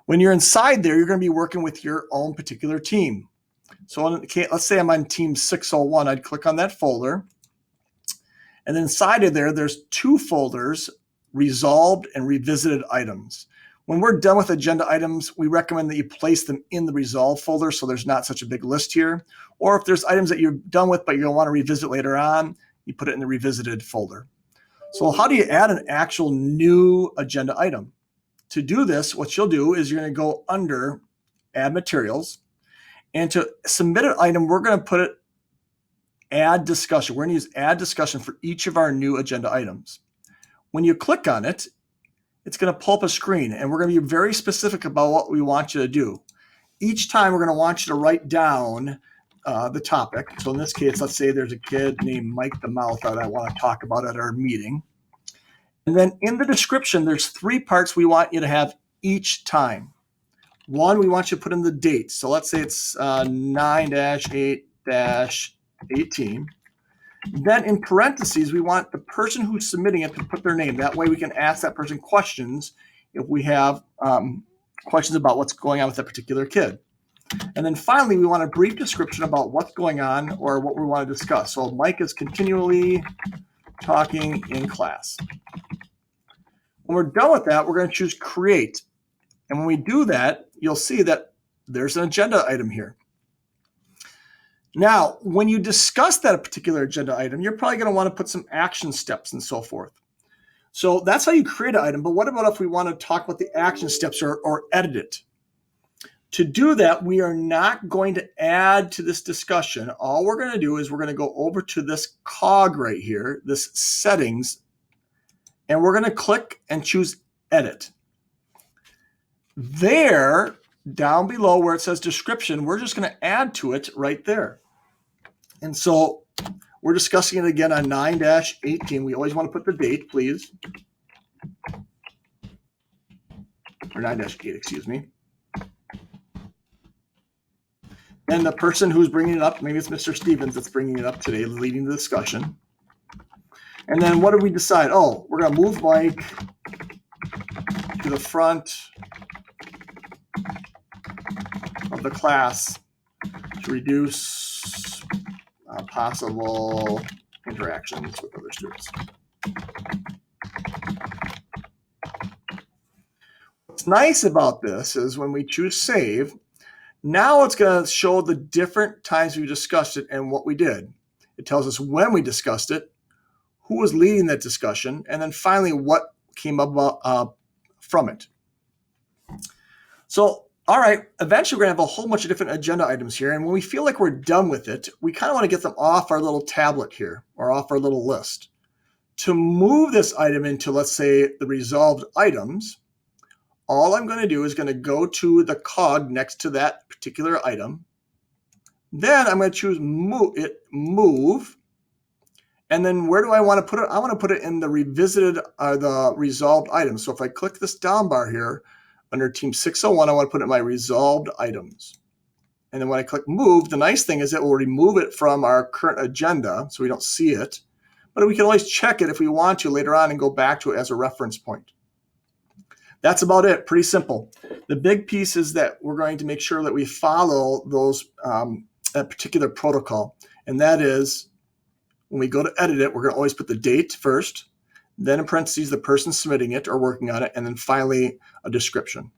When you're inside there, you're going to be working with your own particular team. So let's say I'm on team 601. I'd click on that folder. And then inside of there, there's two folders, resolved and revisited items. When we're done with agenda items, we recommend that you place them in the resolved folder so there's not such a big list here. Or if there's items that you're done with but you're going to want to revisit later on, you put it in the revisited folder. So how do you add an actual new agenda item? To do this, what you'll do is you're going to go under Add Materials. And to submit an item, we're going to put it Add Discussion. We're going to use Add Discussion for each of our new agenda items. When you click on it, it's going to pull up a screen, and we're going to be very specific about what we want you to do. Each time, we're going to want you to write down the topic. So in this case, let's say there's a kid named Mike the Mouth that I want to talk about at our meeting. And then in the description, there's 3 parts we want you to have each time. One, we want you to put in the date. So let's say it's 9-8-18. Then in parentheses, we want the person who's submitting it to put their name. That way we can ask that person questions if we have questions about what's going on with that particular kid. And then finally, we want a brief description about what's going on or what we want to discuss. So Mike is continually talking in class. When we're done with that, we're going to choose Create. And when we do that, you'll see that there's an agenda item here. Now, when you discuss that particular agenda item, you're probably going to want to put some action steps and so forth. So that's how you create an item. But what about if we want to talk about the action steps or edit it? To do that, we are not going to add to this discussion. All we're going to do is we're going to go over to this cog right here, this settings, and we're going to click and choose Edit. There, down below where it says description, we're just going to add to it right there. And so we're discussing it again on 9-18. We always want to put the date, please. Or 9-8, excuse me. And the person who's bringing it up, maybe it's Mr. Stevens that's bringing it up today, leading the discussion. And then what did we decide? Oh, we're going to move Mike to the front of the class to reduce possible interactions with other students. What's nice about this is when we choose Save, now it's going to show the different times we discussed it and what we did. It tells us when we discussed it, who was leading that discussion, and then finally what came about from it. So, all right, eventually we're going to have a whole bunch of different agenda items here, and when we feel like we're done with it, we kind of want to get them off our little tablet here or off our little list. To move this item into, let's say, the resolved items, all I'm going to do is going to go to the cog next to that particular item. Then I'm going to choose move. And then where do I want to put it? I want to put it in the revisited or the resolved items. So if I click this down bar here under Team 601, I want to put it in my resolved items. And then when I click move, the nice thing is it will remove it from our current agenda so we don't see it. But we can always check it if we want to later on and go back to it as a reference point. That's about it. Pretty simple. The big piece is that we're going to make sure that we follow those that particular protocol. And that is when we go to edit it, we're going to always put the date first, then in parentheses, the person submitting it or working on it, and then finally a description.